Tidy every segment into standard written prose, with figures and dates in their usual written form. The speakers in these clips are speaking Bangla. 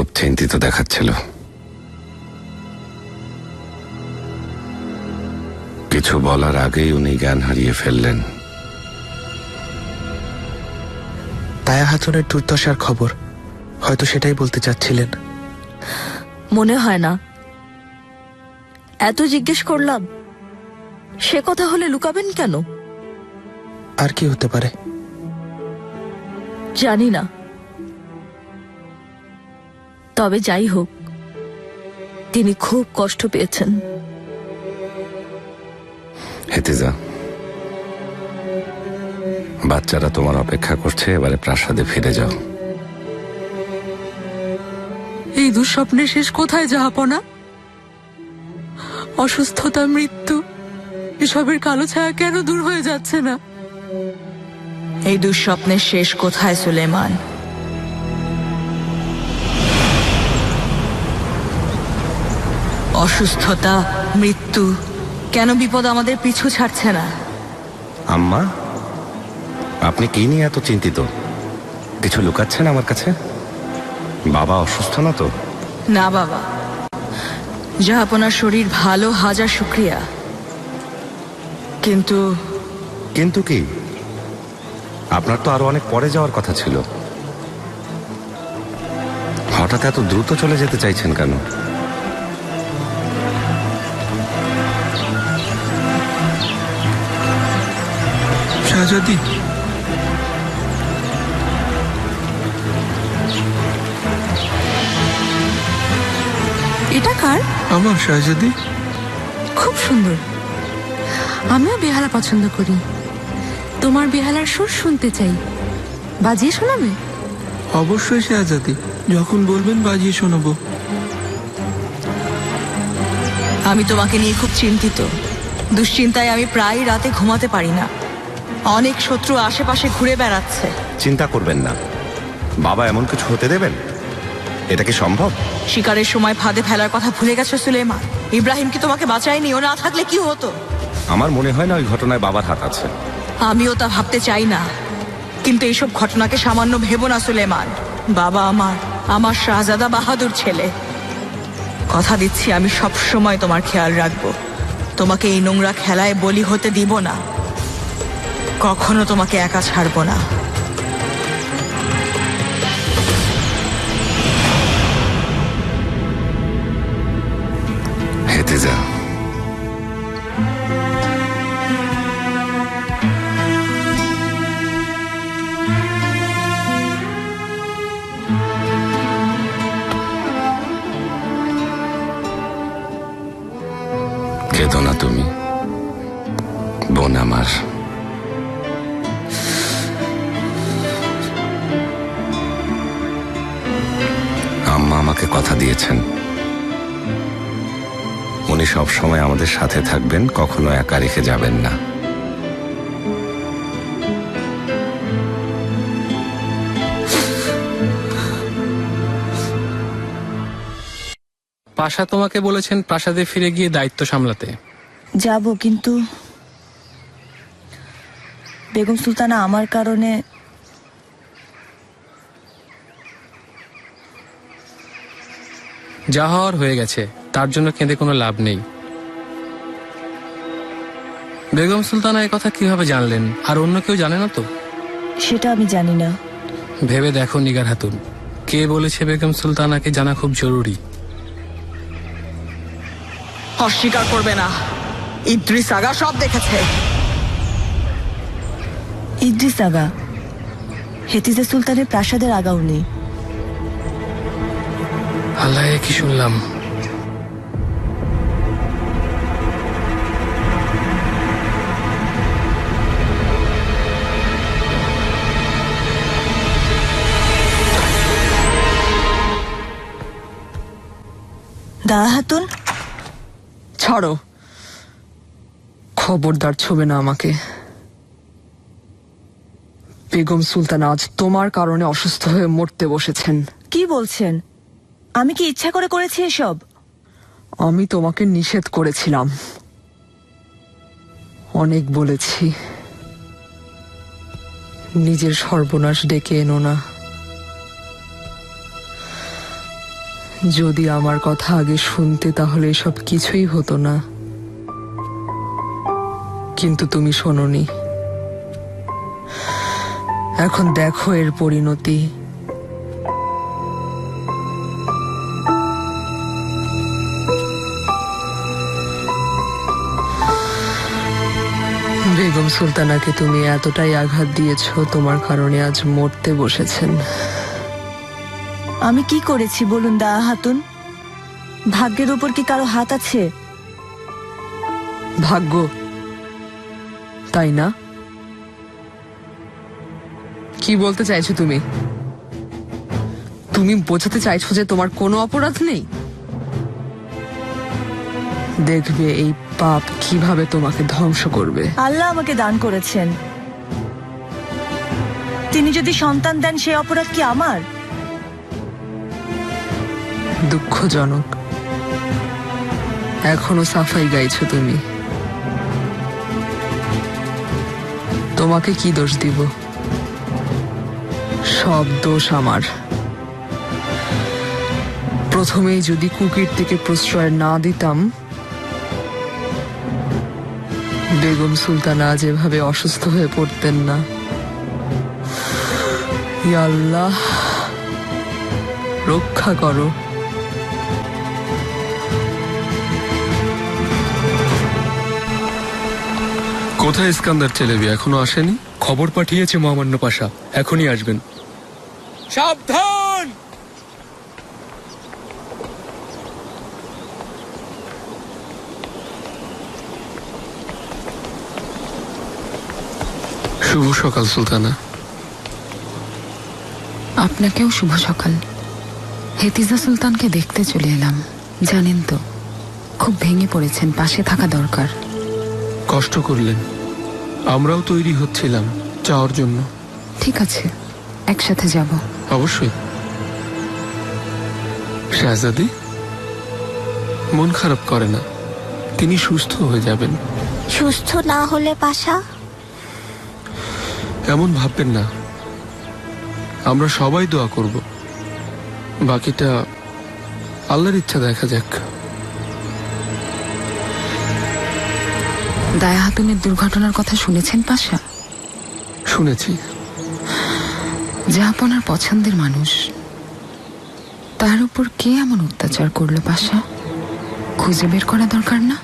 খুব চিন্তিত দেখাচ্ছিল। কিছু বলার আগেই উনি জ্ঞান হারিয়ে ফেললেন। তায়া হাতুনের দুর্দশার খবর হয়তো সেটাই বলতে চাচ্ছিলেন। মনে হয় না। এত জিজ্ঞেস করলাম, সে কথা হলে লুকাবেন কেন? আর কি হতে পারে জানি না, তবে যাই হোক তিনি খুব কষ্ট পেয়েছেন। হেতিজা, বাচ্চারা তোমার অপেক্ষা করছে, এবারে প্রাসাদে ফিরে যাও। এই দুঃস্বপ্নের শেষ কোথায় জাহাপনা? অসুস্থতা, মৃত্যু, এসবের কালো ছায়া কেন দূর হয়ে যাচ্ছে না? এই দুঃস্বপ্নের শেষ কোথায় সুলেমান? অসুস্থতা, মৃত্যু, কেন বিপদ আমাদের পিছু ছাড়ছে না? আম্মা, আপনি কি নিয়ে এত চিন্তিত? কিছু লুকাচ্ছেন আমার কাছে? বাবা অসুস্থ না তো? না বাবা, জাহাপনার শরীর ভালো, হাজার শুক্রিয়া। কিন্তু কিন্তু কি? আপনার তো আরো অনেক পরে যাওয়ার কথা ছিল। হঠাৎ এত দ্রুত চলে যেতে চাইছেন কেন? শাহজাদি, এটা কার? আমার শাহজাদি। খুব সুন্দর। আমিও বেহালা পছন্দ করি। তোমার বেহালার সুর শুনতে চাই। বাজিয়ে শোনাবে? অবশ্যই শাহজাদি, যখন বলবেন বাজিয়ে শোনাবো। আমি তোমাকে নিয়ে খুব চিন্তিত। দুশ্চিন্তায় আমি প্রায় রাতে ঘুমাতে পারি না। অনেক শত্রু আশেপাশে ঘুরে বেড়াচ্ছে। চিন্তা করবেন না, বাবা এমন কিছু হতে দেবেন? এটা কি সম্ভব? শিকারের সময় ফাঁদে ফেলার কথা ভুলে গেছো সুলেমান? ইব্রাহিম কি তোমাকে বাঁচায়নি? ও না থাকলে কি হতো? আমার মনে হয় না ওই ঘটনায় বাবার হাত আছে। আমিও তা ভাবতে চাই না, কিন্তু এইসব ঘটনাকে সামান্য ভেবো না সুলেমান। বাবা আমার শাহজাদা বাহাদুর ছেলে। কথা দিচ্ছি আমি সব সময় তোমার খেয়াল রাখবো। তোমাকে এই নোংরা খেলায় বলি হতে দিব না। কখনো তোমাকে একা ছাড়বো না। হেতিজা, কেঁদো না তুমি, বোন আমার। আম্মা আমাকে কথা দিয়েছেন, উনি সব সময় আমাদের সাথে থাকবেন, কখনো একা রেখে যাবেন না। পাশা তোমাকে বলেছেন প্রাসাদে ফিরে গিয়ে দায়িত্ব সামলাতে। যাব, কিন্তু বেগম সুলতানা আমার কারণে। যা হওয়ার হয়ে গেছে, তার জন্য কেঁদে কোনো লাভ নেই। বেগম সুলতানা এই কথা কিভাবে জানলেন? আর অন্য কেউ জানে না তো? সেটা আমি জানি না। ভেবে দেখো নিগার হাতুন, কে বলেছে বেগম সুলতানাকে জানা খুব জরুরি। অস্বীকার করবে না, ইদ্রিস আগা সব দেখেছে। ইদ্রিস আগা হেতিজা সুলতানের প্রাসাদের আগা উনি। আল্লাহ, কি শুনলাম! দায়া হাতুন, ছাড়ো, খবরদার ছবে না আমাকে। বেগম সুলতান আজ তোমার কারণে অসুস্থ হয়ে মরতে বসেছেন। কি বলছেন? আমি কি ইচ্ছা করে করেছি এসব? আমি তোমাকে নিষেধ করেছিলাম, অনেক বলেছি। নিজের সর্বনাশ ডেকে এনো না। যদি আমার কথা আগে শুনতে তাহলে এসব কিছুই হতো না, কিন্তু তুমি শোনোনি। এখন দেখো এর পরিণতি। বেগম সুলতানাকে তুমি এতটাই আঘাত দিয়েছ, তোমার কারণে আজ মরতে বসেছেন। আমি কি করেছি বলুন দায়া হাতুন? ভাগ্যের উপর কি কারো হাত আছে? ভাগ্য, তাই না? কি বলতে চাইছো তুমি? তুমি বোঝাতে চাইছো যে তোমার কোনো অপরাধ নেই? দেখবে এই পাপ কিভাবে তোমাকে ধ্বংস করবে। আল্লাহ আমাকে দান করেছেন, তিনি যদি সন্তান দেন সেই অপরাধ কি আমার? দুঃখজনক, এখনো সাফাই গাইছো তুমি। তোমাকে কি দোষ দিব? সব দোষ আমার। প্রথমেই যদি কুকীর্তিকে প্রশ্রয় না দিতাম, বেগম সুলতানা আজ এভাবে অসুস্থ হয়ে পড়তেন না। ইয়া আল্লাহ, রক্ষা করো। কোথায় ইস্কান্দার চেলেবি? এখনো আসেনি? খবর পাঠিয়েছে মহামান্য পাশা, এখনই আসবেন। সাবধান! শুভ সকাল সুলতানা। আপনাকেও শুভ সকাল। হেতিজা সুলতানকে দেখতে চলে এলাম। জানেন তো, খুব ভেঙে পড়েছেন, পাশে থাকা দরকার। কষ্ট করলেন, আমরাও তৈরি হচ্ছিলাম যাওয়ার জন্য। ঠিক আছে, একসাথে যাব। অবশ্যই। শাহজাদি, মন খারাপ করে না, তিনি সুস্থ হয়ে যাবেন। সুস্থ না হলে পাশা? এমন ভাববেন না, আমরা সবাই দোয়া করব, বাকিটা আল্লাহর ইচ্ছা, দেখা যাক। দায়া হাতুনের দুর্ঘটনার কথা শুনেছেন পাশা? শুনেছি। জাহাপনার পছন্দের মানুষ, তার উপর কে এমন অত্যাচার করলো পাশা? খুঁজে বের করা দরকার না?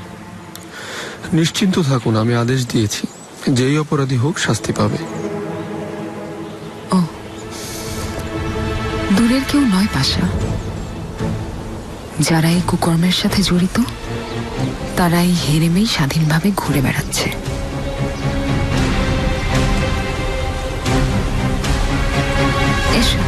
নিশ্চিন্ত থাকুন, আমি আদেশ দিয়েছি, যেই অপরাধী হোক শাস্তি পাবে। ও, দূরের কেউ নয় পাশা। যারা এই কুকর্মের সাথে জড়িত, তারা এই হেরেমেই স্বাধীনভাবে ঘুরে বেড়াচ্ছে। এসো।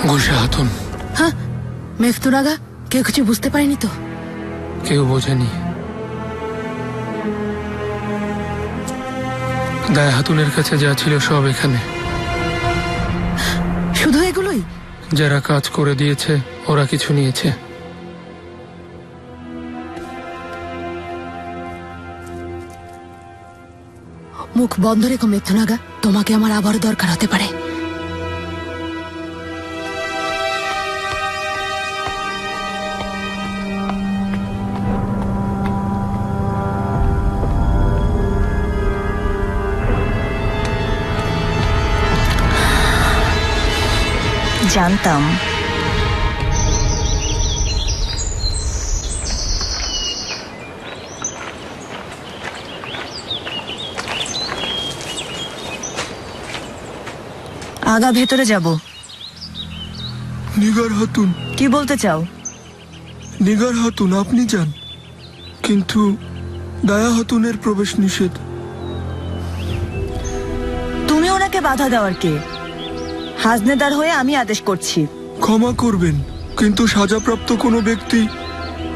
গুলশা খাতুন। হ্যাঁ, মেফতুর আগা, কেউ কিছু বুঝতে পারেনি তো? কেউ বোঝেনি। দায়া হাতুনের কাছে যা ছিল সব এখানে। শুধু এগুলোই? যারা কাজ করে দিয়েছে ওরা কিছু নিয়েছে। মুখ বন্ধ রেখো মেথুনাগা, তোমাকে আমার আবারও দরকার হতে পারে। জানতাম। আগা, ভেতরে যাব। নিগার হাতুন। কি বলতে চাও? নিগার হাতুন, আপনি যান, কিন্তু দায়া হাতুনের প্রবেশ নিষেধ। তুমি ওনাকে বাধা দেওয়ার কে? হাজনেদার হয়ে আমি আদেশ করছি। ক্ষমা করবেন, কিন্তু সাজাপ্রাপ্ত কোনো ব্যক্তি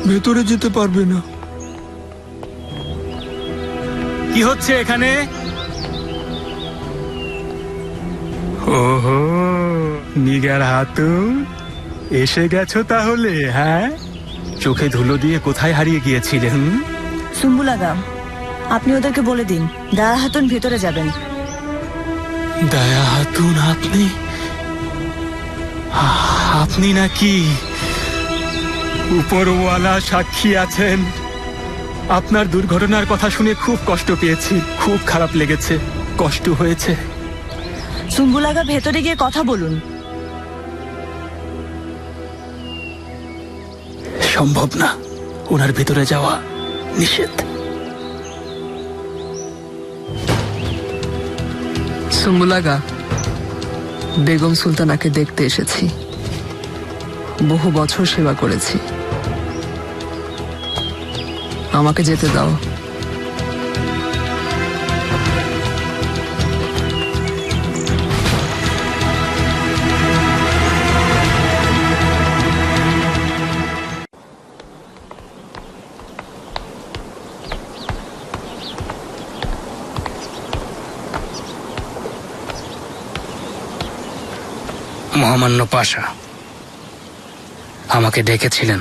ভেতরে যেতে পারবে না। কি হচ্ছে এখানে? ওহো, নিগার হাতুন, এসে গেছো তাহলে? হ্যাঁ, চোখে ধুলো দিয়ে কোথায় হারিয়ে গিয়েছিলে? সুম্বুল আগা, আপনি ওদেরকে বলে দিন দায়া হাতুন ভেতরে যাবেন। দয়া হাতুন, আপনি আপনি নাকি? উপরওয়ালা সাক্ষী আছেন, আপনার দুর্ঘটনার কথা শুনে খুব কষ্ট পেয়েছি, খুব খারাপ লেগেছে, কষ্ট হয়েছে। সুম্বুল আগা, ভেতরে গিয়ে কথা বলুন। সম্ভব না, ওনার ভেতরে যাওয়া নিষেধ। সুম্বুলাগা, বেগম সুলতানাকে দেখতে এসেছি। বহু বছর সেবা করেছি, আমাকে যেতে দাও। মহামান্য পাশা আমাকে ডেকেছিলেন।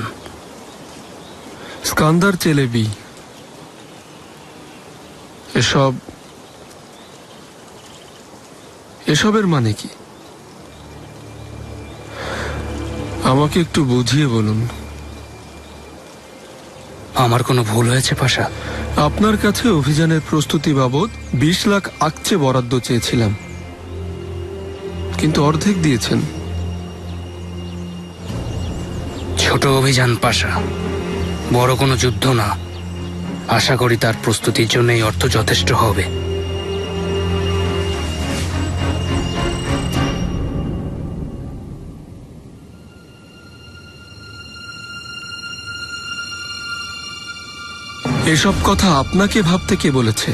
স্কান্দার চেলেবি, এসবের মানে কি? আমাকে একটু বুঝিয়ে বলুন। আমার কোনো ভুল হয়েছে পাশা? আপনার কাছে অভিযানের প্রস্তুতি বাবদ 20 লাখ আকচে বরাদ্দ চেয়েছিলাম, কিন্তু অর্ধেক দিয়েছেন। ছোট অভিযান পাশা, বড় কোনো যুদ্ধ না। আশা করি তার প্রস্তুতির জন্য এই অর্থ যথেষ্ট হবে। এসব কথা আপনাকে ভাবতে কে বলেছে?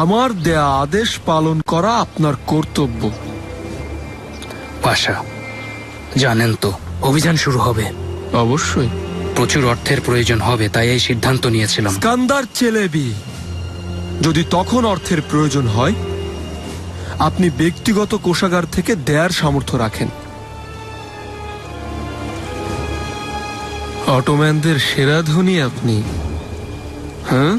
আমার দেয়া আদেশ পালন করা আপনার কর্তব্য। পাশা, জানেন তো অভিযান শুরু হবে। অবশ্যই। প্রচুর অর্থের প্রয়োজন হবে, তাই এই সিদ্ধান্ত নিয়েছিলাম। স্কান্দার চেলেবি, যদি তখন অর্থের প্রয়োজন হয়, আপনি ব্যক্তিগত কোষাগার থেকে দেয়ার সামর্থ্য রাখেন। অটোম্যানদের সেরা ধনী আপনি, হ্যাঁ?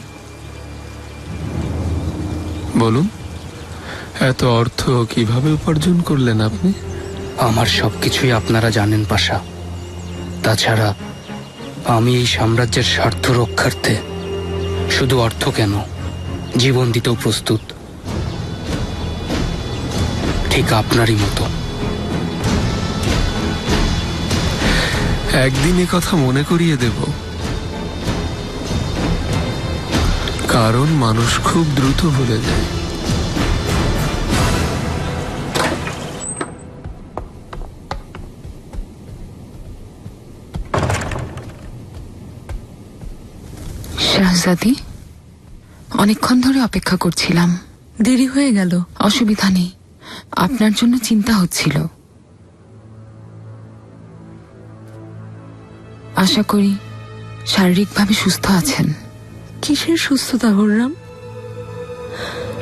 বলুন, এত অর্থ কিভাবে উপার্জন করলেন আপনি? আমার সবকিছুই আপনারা জানেন পাশা। তাছাড়া আমি এই সাম্রাজ্যের স্বার্থ রক্ষার্থে শুধু অর্থ কেন, জীবন দিতেও প্রস্তুত, ঠিক আপনারই মতো। একদিন এ কথা মনে করিয়ে দেব, কারণ মানুষ খুব দ্রুত ভুলে যায়। শাহজাদি, অনেকক্ষণ ধরে অপেক্ষা করছিলাম। দেরি হয়ে গেল। অসুবিধা নেই, আপনার জন্য চিন্তা হচ্ছিল। আশা করি শারীরিকভাবে সুস্থ আছেন। কিসের সুস্থতা হররাম?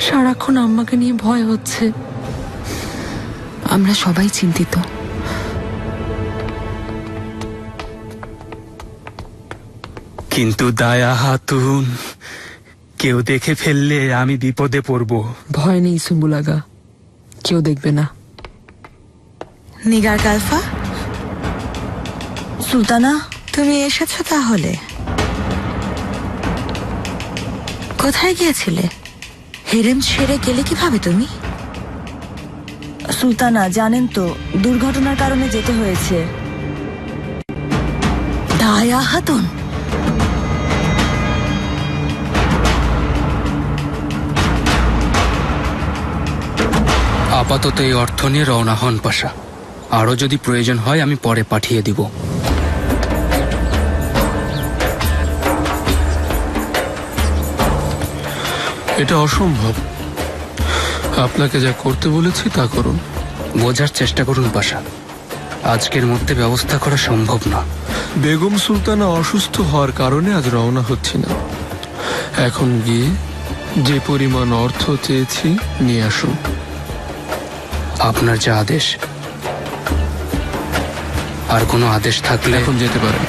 সারাক্ষণ আম্মাকে নিয়ে ভয় হচ্ছে। আমরা সবাই চিন্তিত। কিন্তু দায়া হাতুন, কেউ দেখে ফেললে আমি বিপদে পড়ব। ভয় নেই সুম্বুলাগা, কেউ দেখবে না। নিগার কালফা, সুলতানা, তুমি এসেছো তাহলে? কোথায় গিয়েছিলে? হেরেম ছেড়ে গেলে কিভাবে তুমি? সুলতানা, জানেন তো দুর্ঘটনার কারণে যেতে হয়েছে। দায়া হাতুন, আপাতত এই অর্থ নিয়ে রওনা হন পাশা। আরো যদি প্রয়োজন হয় আমি পরে পাঠিয়ে দিব। এটা অসম্ভব। আপনাকে যা করতে বলেছি তা করুন। বোঝার চেষ্টা করুন পাশা। আজকের মধ্যে ব্যবস্থা করা সম্ভব না। বেগম সুলতানা অসুস্থ হওয়ার কারণে আজ রওনা হচ্ছি না। এখন গিয়ে যে পরিমাণ অর্থ চেয়েছি নিয়ে আসুন। আপনার যা আদেশ। আর কোনো আদেশ থাকলে এখন যেতে পারেন।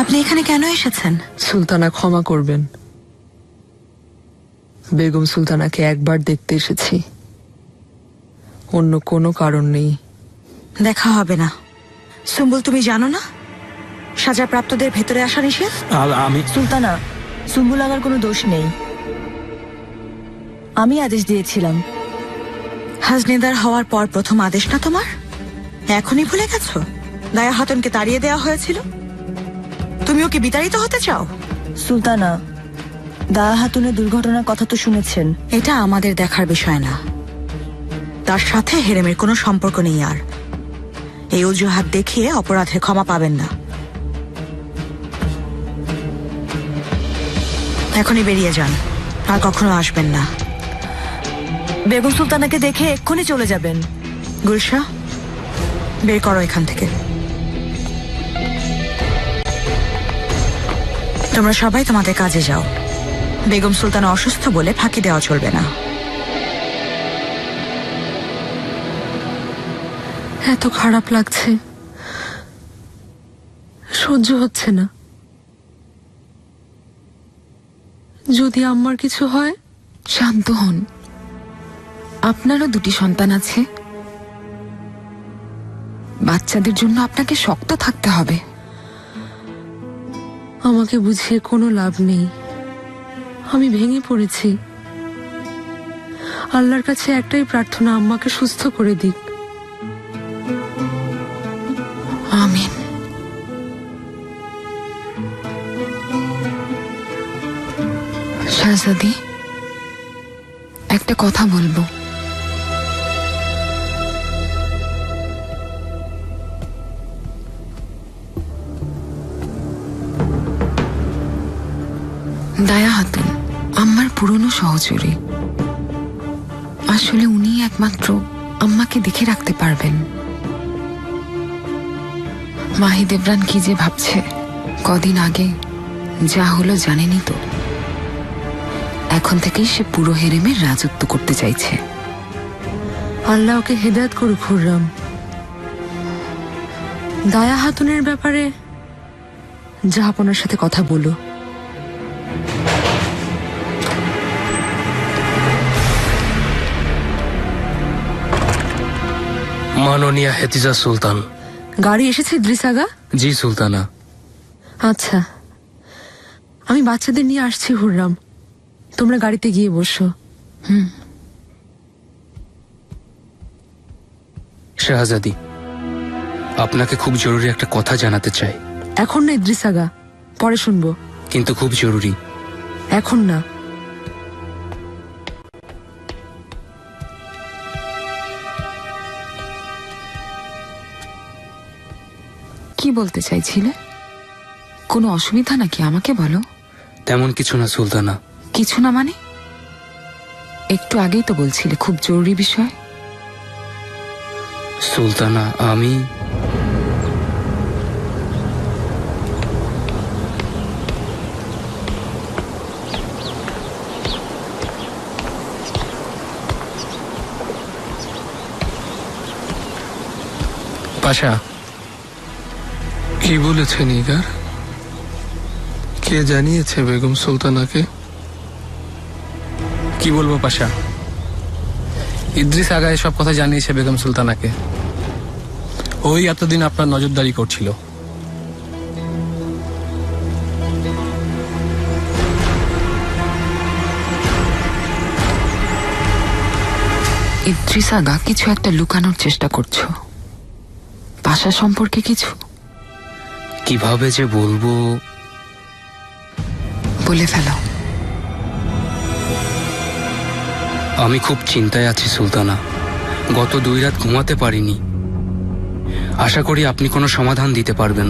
আপনি এখানে কেন এসেছেন? সুলতানা ক্ষমা করবেন, বেগম সুলতানাকে একবার দেখতে এসেছি, অন্য কোনো কারণ নেই। দেখা হবে না। সুম্বুল, তুমি জানো না সাজাপ্রাপ্তদের ভেতরে আসা নিষেধ? আমি সুলতানা, সুম্বুল আগার কোনো দোষ নেই, আমি আদেশ দিয়েছিলাম। হাজনেদার হওয়ার পর প্রথম আদেশ না তোমার? এখনই ভুলে গেছো? দায়া হাতুনকে তাড়িয়ে দেওয়া হয়েছিল, তুমিও কি বিতাড়িত হতে চাও? সুলতানা, দায়া হাতুনের দুর্ঘটনার কথা তো শুনেছেন। এটা আমাদের দেখার বিষয় না, তার সাথে হেরেমের কোনো সম্পর্ক নেই। আর এই অজুহাত দেখিয়ে অপরাধের ক্ষমা পাবেন না। এখনই বেরিয়ে যান, আর কখনো আসবেন না। বেগম সুলতানাকে দেখে এক্ষুনি চলে যাবেন। গুলশা, বের করো এখান থেকে। তোমরা সবাই তোমাদের কাজে যাও। বেগম সুলতানা অসুস্থ বলে ফাঁকি দেওয়া চলবে না। এত খারাপ লাগছে, সহ্য হচ্ছে না। যদি আমার কিছু হয়? শান্ত হন, আপনারও দুটি সন্তান আছে। বাচ্চাদের জন্য আপনাকে শক্ত থাকতে হবে। আমাকে বুঝিয়ে কোনো লাভ নেই, আমি ভেঙে পড়েছি। আল্লাহর কাছে একটাই প্রার্থনা, আম্মাকে সুস্থ করে দিক। আমিন। শাহজাদি, একটা কথা বলবো। দায়া হাতুন আম্মার পুরনো সহচরী। আসলে উনি একমাত্র আম্মাকে দেখে রাখতে পারবেন। মাহিদেবরান কি যে ভাবছে, কদিন আগে যা হলো জানেনি তো। এখন থেকেই সে পুরো হেরেমের রাজত্ব করতে চাইছে। আল্লাহ ওকে হেদায়েত করুক খুররাম। দায়া হাতুনের ব্যাপারে জাহাপনার সাথে কথা বলো। মাননীয়া হেতিজা সুলতান। গাড়ি এসেছে ইদ্রিস আগা? জি সুলতানা। আচ্ছা, আমি বাচ্চাদের নিয়ে আসছি হুররাম, তোমরা গাড়িতে গিয়ে বসো। শাহজাদি, আপনাকে খুব জরুরি একটা কথা জানাতে চাই। এখন না ইদ্রিস আগা, পরে শুনবো। কিন্তু খুব জরুরি। এখন না। কি বলতে চাইছিলে? কোনো অসুবিধা নাকি? আমাকে বলো। তেমন কিছু না সুলতানা। কিছু না মানে? একটু আগেই তো বলছিলে খুব জরুরি বিষয়। সুলতানা, আমি পাশা, কি বলেছে নিগার? কে জানিয়েছে বেগম সুলতানাকে? কি বলবো পাশা, ইদ্রিস আগা এসব কথা জানিয়েছে বেগম সুলতানাকে। ওই এতদিন আপনার নজরদারি করছিল। ইদ্রিস আগা কিছু একটা লুকানোর চেষ্টা করছো। পাশা সম্পর্কে কিছু? কিভাবে যে বলবো। বলে ফেলো। আমি খুব চিন্তায় আছি সুলতানা। গত 2 রাত ঘুমাতে পারিনি। আশা করি আপনি কোনো সমাধান দিতে পারবেন।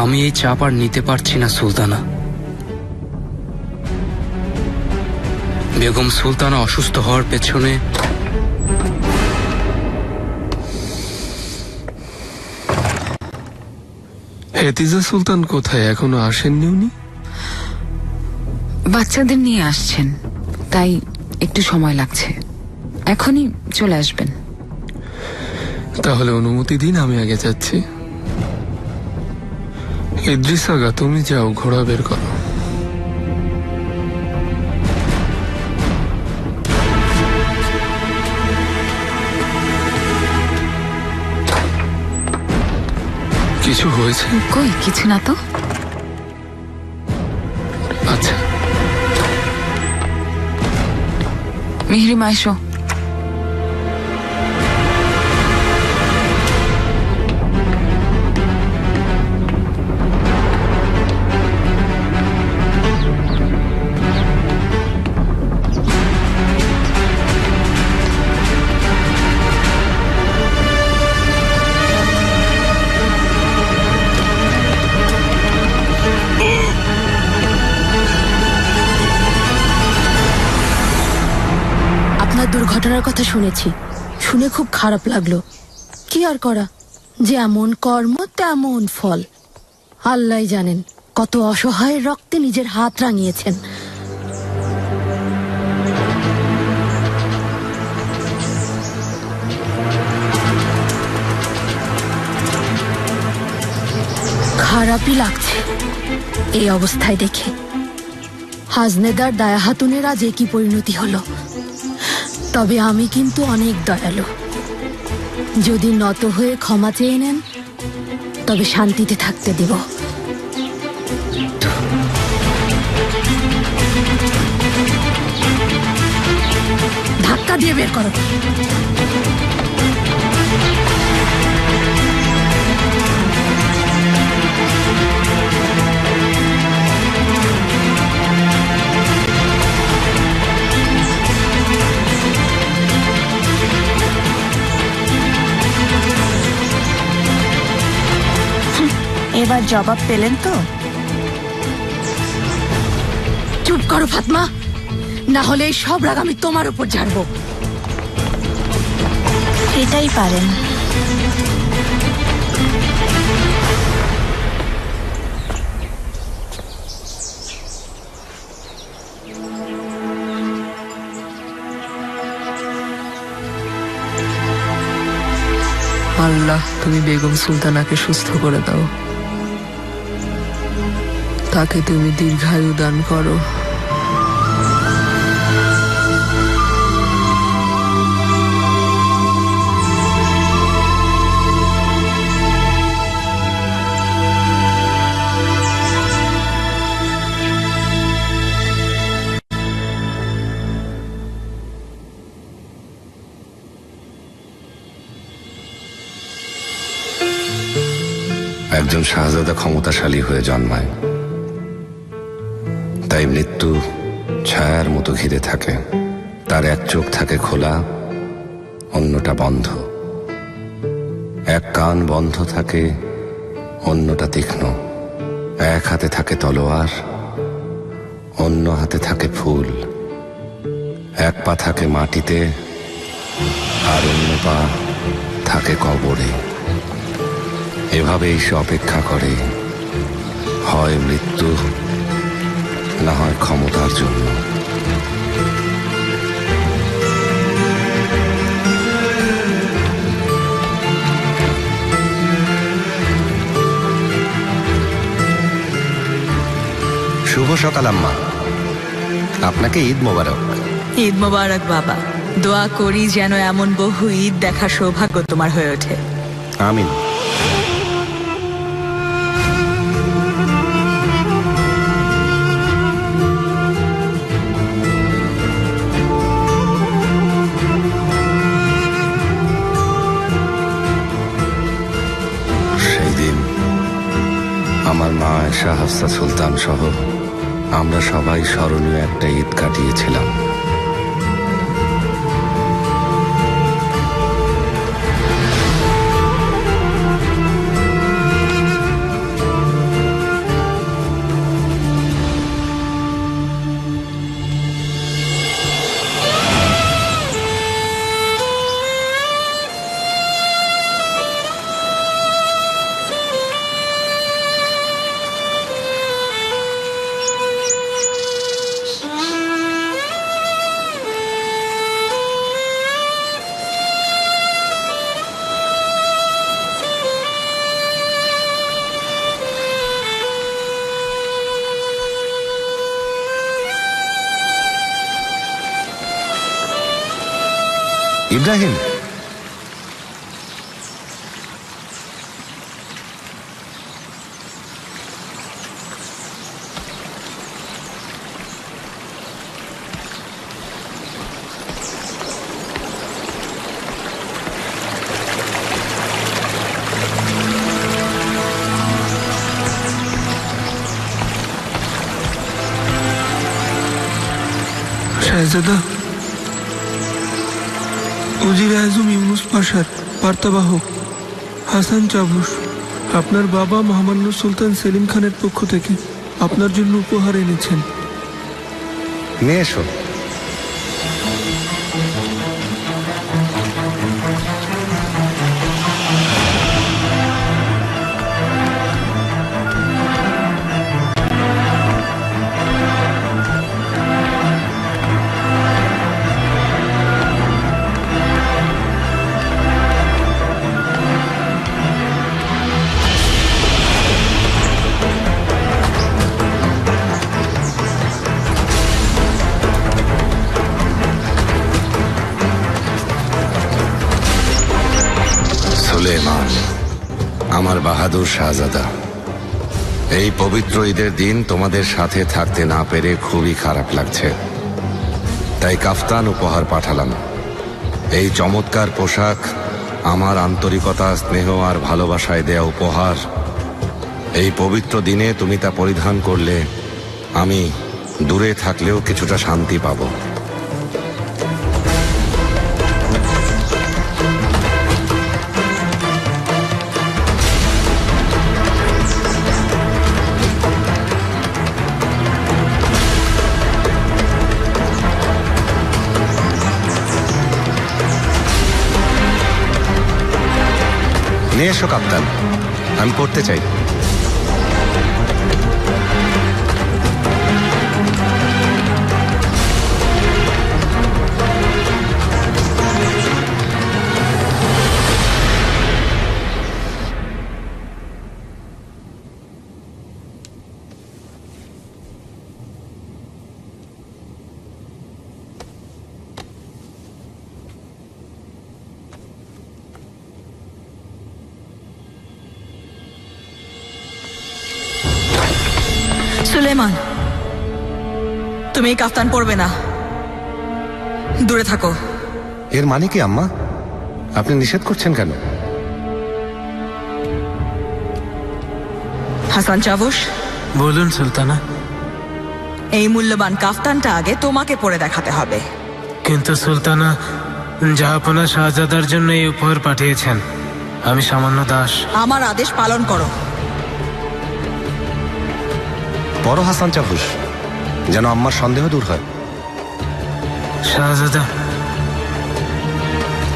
আমি এই চাপ আর নিতে পারছি না সুলতানা। বেগম সুলতানা অসুস্থ হওয়ার পেছনে হেতিজা সুলতান কোথায়? এখনো আসেননি উনি? বাচ্চাদের নিয়ে আসছেন, তাই একটু সময় লাগছে। এখনই চলে আসবেন। তাহলে অনুমতি দিন, আমি আগে যাচ্ছি। ইদ্রিস আগা, তুমি যাও, ঘোড়া বের করো। কিছু হয়েছে? কই কিছু না তো। আচ্ছা, মিহরিমা এসো। আপনার দুর্ঘটনার কথা শুনেছি, শুনে খুব খারাপ লাগলো। কি আর করা, যেমন কর্ম তেমন ফল। আল্লাহ জানেন কত অসহায়ের রক্তে নিজের হাত রাঙিয়েছেন। খারাপই লাগছে এই অবস্থায় দেখে। হাজনেদার দায়া হাতুনের আজ একই পরিণতি হলো। তবে আমি কিন্তু অনেক দয়ালু। যদি নত হয়ে ক্ষমা চেয়ে নেন তবে শান্তিতে থাকতে দেব। ধাক্কা দিয়ে বের করো। এবার জবাব পেলেন তো? চুপ করো ফাতমা, না হলে এই সব রাগ আমি তোমার উপর ঝাড়বো। এটাই পারেন। আল্লাহ, তুমি বেগম সুলতানাকে সুস্থ করে দাও, তাকে তুমি দীর্ঘায়ু দান করো। একজন শাহজাদা ক্ষমতাশালী হয়ে জন্মায়, তাই মৃত্যু ছায়ার মতো ঘিরে থাকে। তার এক চোখ থাকে খোলা, অন্যটা বন্ধ। এক কান বন্ধ থাকে, অন্যটা তীক্ষ্ণ। এক হাতে থাকে তলোয়ার, অন্য হাতে থাকে ফুল। এক পা থাকে মাটিতে, আর অন্য পা থাকে কবরে। এভাবেই সে অপেক্ষা করে, হয় মৃত্যু, না হয় ক্ষমতার জন্য। শুভ সকাল আম্মা, আপনাকে ঈদ মোবারক। ঈদ মোবারক বাবা। দোয়া করি যেন এমন বহু ঈদ দেখা সৌভাগ্য তোমার হয়ে ওঠে। আমিন। আমার মা আয়েশা হাফসা সুলতান সহ আমরা সবাই স্মরণীয় একটা ঈদ কাটিয়েছিলাম। ইব্রাহিম, শাহজাদা, উজির আজম ইউনুস পাশার বার্তাবাহক হাসান চাবুস আপনার বাবা মহামান্য সুলতান সেলিম খানের পক্ষ থেকে আপনার জন্য উপহার এনেছেন। নিয়ে এসো। সুলেমান, আমার বাহাদুর শাহজাদা, এই পবিত্র ঈদের দিন তোমাদের সাথে থাকতে না পেরে খুবই খারাপ লাগছে, তাই কাফতান উপহার পাঠালাম। এই চমৎকার পোশাক আমার আন্তরিকতা, স্নেহ আর ভালোবাসায় দেয়া উপহার। এই পবিত্র দিনে তুমি তা পরিধান করলে আমি দূরে থাকলেও কিছুটা শান্তি পাবো। নিয়ে এসো কাপ্তান, আমি পড়তে চাই। সুলেমান, তুমি এই কাফতান পরবে না, দূরে থাকো। এর মানে কি আম্মা? আপনি নিষেধ করছেন কেন? হাসান চাবুস, বলুন সুলতানা। এই মূল্যবান কাফতানটা আগে তোমাকে পরে দেখাতে হবে। কিন্তু সুলতানা, জাহাপনা শাহজাদার জন্য এই উপহার পাঠিয়েছেন, আমি সামান্য দাস। আমার আদেশ পালন করো। বড় হাসান চাবুস, যেন আম্মার সন্দেহ দূর হয়। শাহজাদা,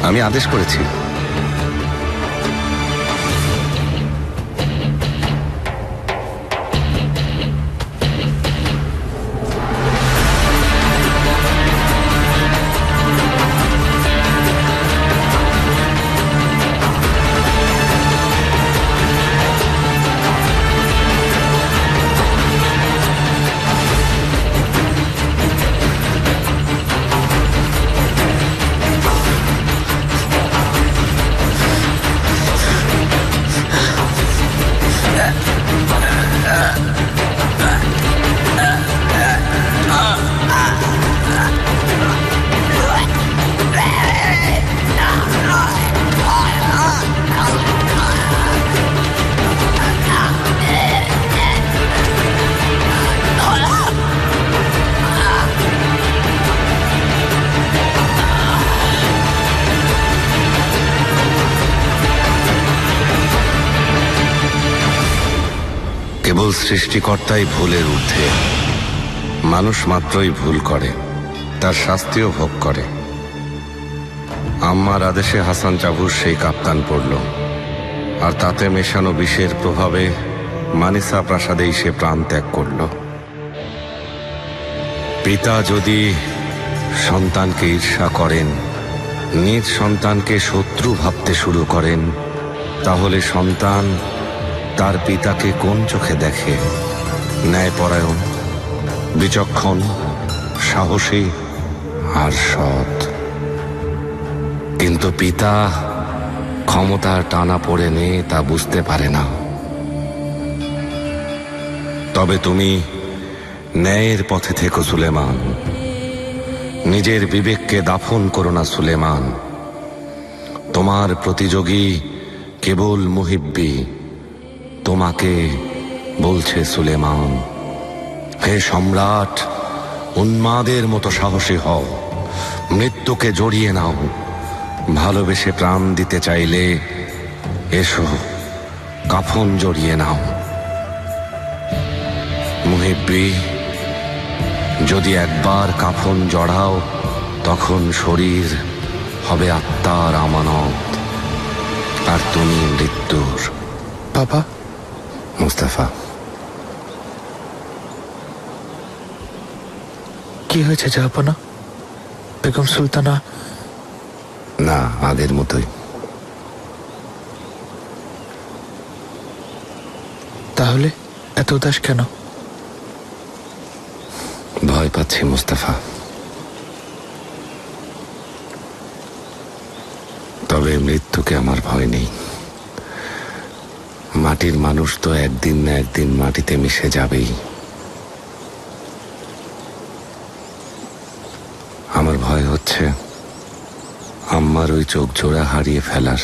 আমি আদেশ করেছি। কেবল সৃষ্টিকর্তাই ভুলের ঊর্ধ্বে। মানুষ মাত্রই ভুল করে, তার শাস্তিও ভোগ করে। আম্মার আদেশে হাসান চাবুস সেই কাপ্তান পড়ল, আর তাতে মেশানো বিষের প্রভাবে মানিসা প্রাসাদেই সে প্রাণ ত্যাগ করল। পিতা যদি সন্তানকে ঈর্ষা করেন, নিজ সন্তানকে শত্রু ভাবতে শুরু করেন, তাহলে সন্তান তার পিতাকে কোন চোখে দেখে? ন্যায়পরায়ণ, বিচক্ষণ, সাহসী আর সৎ। কিন্তু পিতা ক্ষমতার টানা পড়ে নেই তা বুঝতে পারে না। তবে তুমি ন্যায়ের পথে থেকো সুলেমান। নিজের বিবেককে দাফন করো না সুলেমান। তোমার প্রতিযোগী কেবল মুহিব্বি। তোমাকে বলছে সুলেমান, হে সম্রাট, উন্মাদের মতো সাহসী হও, মৃত্যুকে জড়িয়ে নাও। ভালোবেসে প্রাণ দিতে চাইলে এসো, কাফন জড়িয়ে নাও। মুহিব্বি, যদি একবার কাফন জড়াও তখন শরীর হবে আত্মার আমানত, আর তুমি মৃত্যুর। বাবা। মুস্তাফা, কি হয়েছে জাহাপনা? বেগম সুলতানা? না, আগের মতোই। তাহলে এত উদাস কেন? ভয় পাচ্ছি মুস্তাফা। তবে মৃত্যুকে আমার ভয় নেই। মাটির মানুষ তো একদিন না একদিন মাটিতে মিশে যাবেই। আমার ভয় হচ্ছে আম্মার ওই চোখ জোড়া হারিয়ে ফেলার।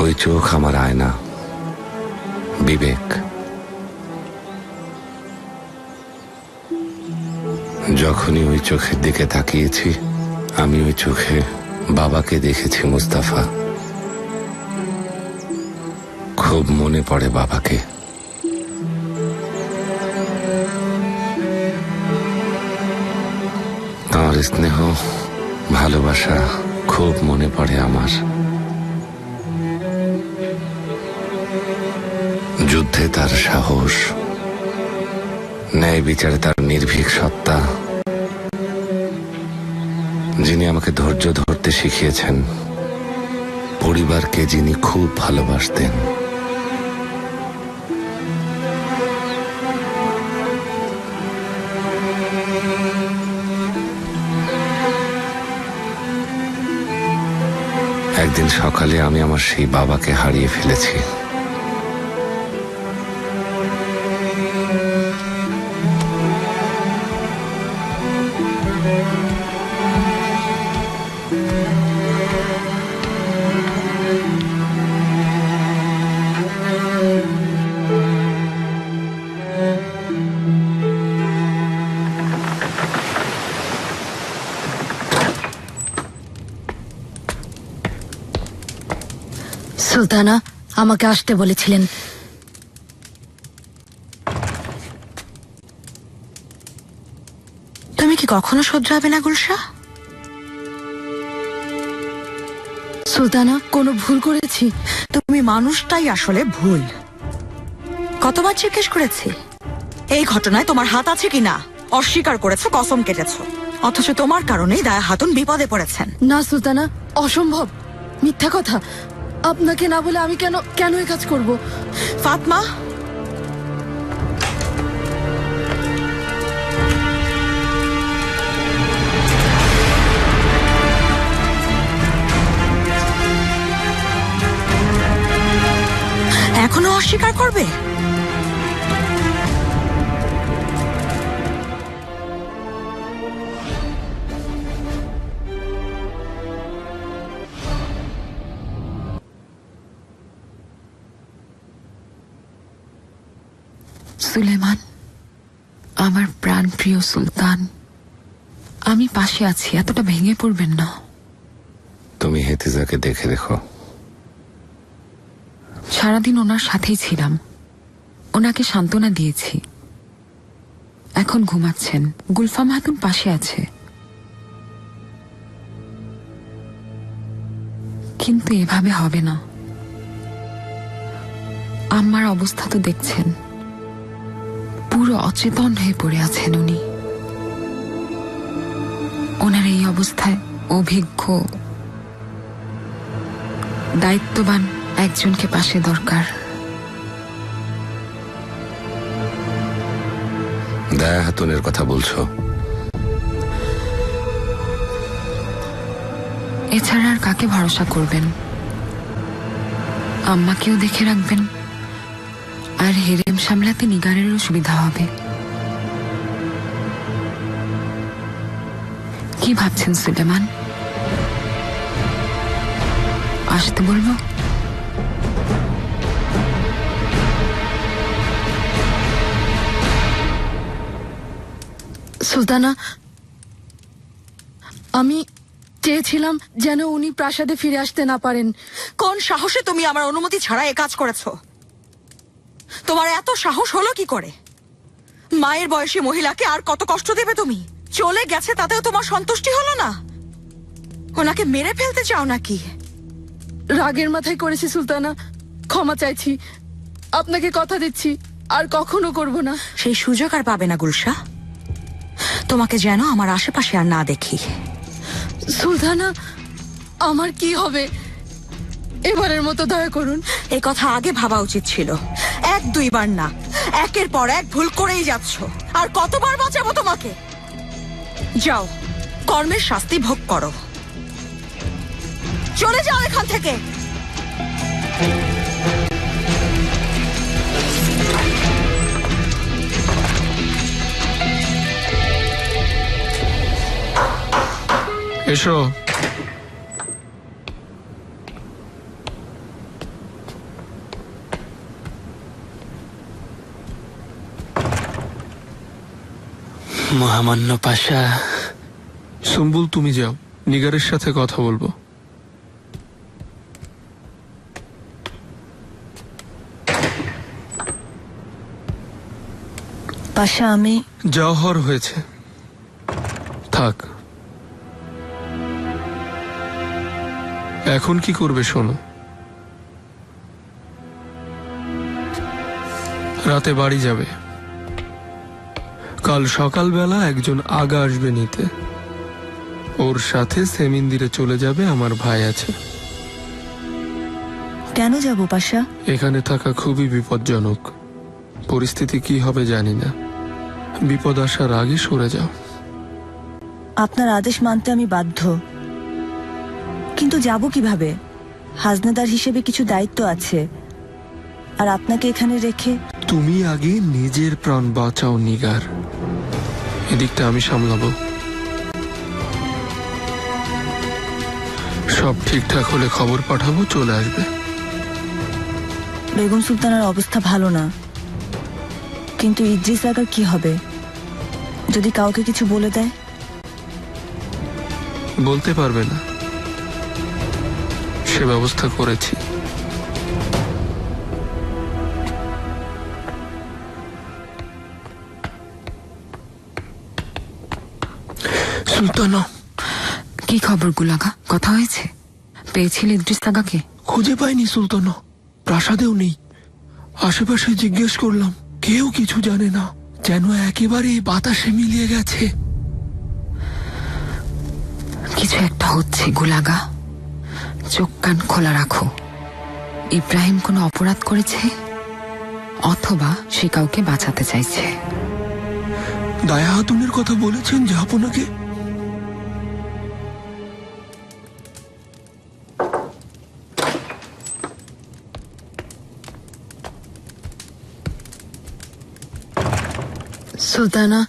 ওই চোখ আমার আয়না, বিবেক। যখনই ওই চোখের দিকে তাকিয়েছি, আমি ওই চোখে বাবাকে দেখেছি মুস্তাফা। খুব মনে পড়ে বাবাকে। তাঁর স্নেহ, ভালোবাসা খুব মনে পড়ে আমার। যুদ্ধে তার সাহস, ন্যায় বিচারে তার নির্ভীক সত্তা, যিনি আমাকে ধৈর্য ধরতে শিখিয়েছেন, পরিবারকে যিনি খুব ভালোবাসতেন। একদিন সকালে আমি আমার সেই বাবাকে হারিয়ে ফেলেছি। সুলতানা আমাকে আসতে বলেছিলেন। তুমি কি কখনো শোধরাবে না গুলশা? সুলতানা, কোনো ভুল করেছি? তুমি মানুষটাই আসলে ভুল। কতবার জিজ্ঞেস করেছি এই ঘটনায় তোমার হাত আছে কিনা? অস্বীকার করেছো, কসম কেটেছো, অথচ তোমার কারণেই দায়া হাতুন বিপদে পড়েছেন। না সুলতানা, অসম্ভব, মিথ্যা কথা। আপনাকে না বলে আমি কেন এই কাজ করব? ফাতমা, এখনো অস্বীকার করবে? সুলেমান, আমার প্রাণপ্রিয় সুলতান, আমি পাশে আছি, এতটা ভেঙে পড়বেন না। তুমি হেতিজাকে দেখে রেখো। সারাদিন ওনার সাথেই ছিলাম, ওনাকে সান্ত্বনা দিয়েছি। এখন ঘুমাচ্ছেন, গুলফাম হাতুন পাশে আছে। কিন্তু এভাবে হবে না। আমার অবস্থা তো দেখছেন, পুরো অচেতন হয়ে পড়ে আছেন উনি। ওনার এই অবস্থায় অভিজ্ঞ, দায়িত্ববান একজনকে পাশে দরকার। দায়া হাতুনের কথা বলছো? এছাড়া আর কাকে ভরসা করবেন? আম্মাকেও দেখে রাখবেন, আর হেরেম সামলাতে নিগারেরও সুবিধা হবে। কি ভাবছেন সুলেমান? আসতে বলবো? সুলতানা, আমি চেয়েছিলাম যেন উনি প্রাসাদে ফিরে আসতে না পারেন। কোন সাহসে তুমি আমার অনুমতি ছাড়া এ কাজ করেছো? তোমার এত সাহস হলো কি করে? মায়ের বয়সী মহিলাকে আর কত কষ্ট দেবে তুমি? চলে গেছে তাতেও তোমার সন্তুষ্টি হলো না? ওনাকে মেরে ফেলতে চাও নাকি? রাগের মাথায় করেছি সুলতানা, ক্ষমা চাইছি। আপনাকে কথা দিচ্ছি আর কখনো করব না। সেই সুযোগ আর পাবে না গুলশা। তোমাকে যেন আমার আশেপাশে আর না দেখি। সুলতানা, আমার কি হবে? এবারের মতো দয়া করুন। এই কথা আগে ভাবা উচিত ছিল। 1-2 বার না, একের পর এক ভুল করেই যাচ্ছ। আর কতবার বাঁচাবো তোমাকে? যাও, কর্মের শাস্তি ভোগ করো। চলে যাও এখান থেকে। এসো। মহামান্য পাশা। সুম্বুল, তুমি যাও, নিগারের সাথে কথা বলবো। পাশা, আমি যাও, হওয়ার হয়েছে, থাক। এখন কি করবে শোনো। রাতে বাড়ি যাবে, কাল সকালবেলা একজন আগা আসবে নিতে। ওর সাথে সেমিন্দিরে চলে যাবে, আমার ভাই আছে। কেন যাব পাশা? এখানে থাকা খুবই বিপজ্জনক। পরিস্থিতি কি হবে জানি না। বিপদ আসার আগে সরে যাও। আপনার আদেশ মানতে আমি বাধ্য, কিন্তু যাব কিভাবে? হাজনাদার হিসেবে কিছু দায়িত্ব আছে, আর আপনাকে এখানে রেখে। তুমি আগে নিজের প্রাণ বাঁচাও নিগার, এদিকটা আমি সামলাবো। সব ঠিকঠাক হলে খবর পাঠাবো, চলে আসবে। বেগম সুলতানার অবস্থা ভালো না, কিন্তু ইদ্রিস আগার কি হবে যদি কাউকে কিছু বলে দেয়? বলতে পারবে না, সে ব্যবস্থা করেছি। সুলতানা, কি খবর গুলাগা? কথা হয়েছে? পেয়েছিলে ইদ্রিস আগাকে? খুঁজে পাইনি সুলতানা, প্রাসাদেও নেই। আশেপাশে জিজ্ঞেস করলাম, কেউ কিছু জানে না, যেন একেবারে বাতাসে মিলিয়ে গেছে। কিছু একটা হচ্ছে গুলাগা, চোখ কান খোলা রাখো। ইব্রাহিম কোনো অপরাধ করেছে, অথবা সে কাউকে বাঁচাতে চাইছে। দায়া হাতুনের কথা বলেছেন জাহাপনাকে? সুলতানা,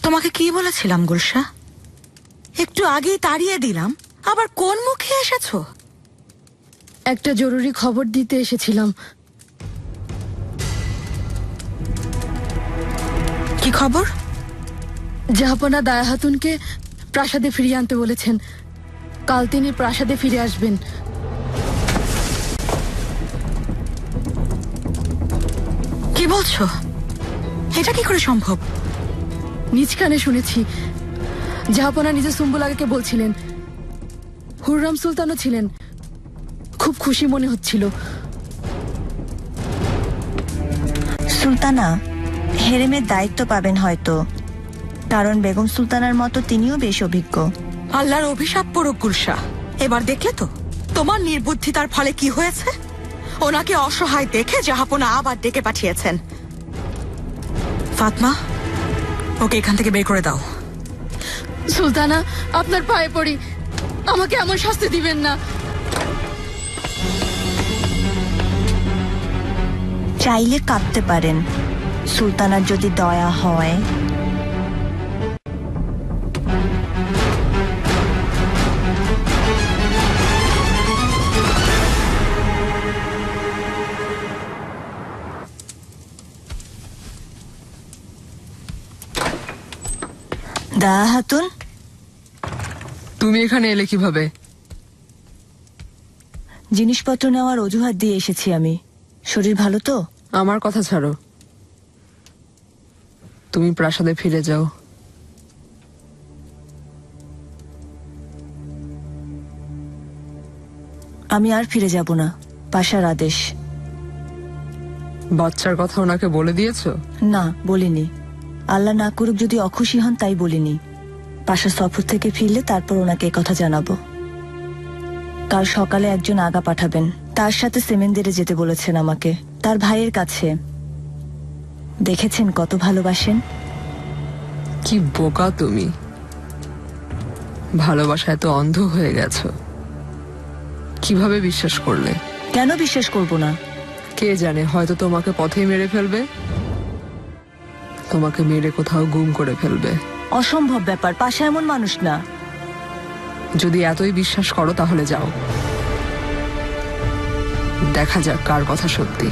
তোমাকে কি বলেছিলাম গুলশা? একটু আগেই তাড়িয়ে দিলাম, আবার কোন মুখে এসেছো? একটা জরুরি খবর দিতে এসেছিলাম। কি খবর? জাহাপনা দায়া হাতুনকে প্রাসাদে ফিরিয়ে আনতে বলেছেন। কাল তিনি প্রাসাদে ফিরে আসবেন। কি বলছো? এটা কি করে সম্ভব? নিজ কানে শুনেছি। জাহাপনা নিজে সুম্বুল আগাকে বলছিলেন। হুররাম সুলতানও ছিলেন, খুব খুশি মনে হচ্ছিল। সুলতানা, হেরেমের দায়িত্ব পাবেন হয়তো, কারণ বেগম সুলতানার মতো তিনিও বেশ অভিজ্ঞ। আল্লাহর অভিশাপ পড়ুক গুলশা। এবার দেখলে তো তোমার নির্বুদ্ধিতার ফলে কি হয়েছে। ওনাকে অসহায় দেখে জাহাপনা আবার ডেকে পাঠিয়েছেন। ফাতমা, ওকে এখান থেকে বের করে দাও। সুলতানা, আপনার পায়ে পড়ি, আমাকে এমন শাস্তি দিবেন না। চাইলে কাঁদতে পারেন, সুলতানার যদি দয়া হয়। দায়া হাতুন, তুমি এখানে এলে কিভাবে? জিনিসপত্র নেওয়ার অজুহাত দিয়ে এসেছি আমি। শরীর ভালো তো? আমার কথা ছাড়ো, তুমি প্রাসাদে ফিরে যাও। আমি আর ফিরে যাব না, পাশার আদেশ। বাচ্চার কথা ওনাকে বলে দিয়েছো? না, বলিনি। আল্লাহ না করুক যদি অখুশি হন, তাই বলিনি। পাশা সফর থেকে ফিরলে তারপর ওনাকে কথা জানাবো। কাল সকালে একজন আগা পাঠাবেন, তার সাথে সেমেন্দেরে যেতে বলেছেন আমাকে, তার ভাইয়ের কাছে। দেখেছেন কত ভালোবাসেন। কি বোকা তুমি, ভালোবাসায় তো অন্ধ হয়ে গেছো। কিভাবে বিশ্বাস করলে? কেন বিশ্বাস করব না? কে জানে, হয়তো তোমাকে পথেই মেরে ফেলবে, তোমাকে মেরে কোথাও গুম করে ফেলবে। অসম্ভব ব্যাপার, পাশা এমন মানুষ না। যদি এতই বিশ্বাস করো তাহলে যাও, দেখা যাক কার কথা সত্যি।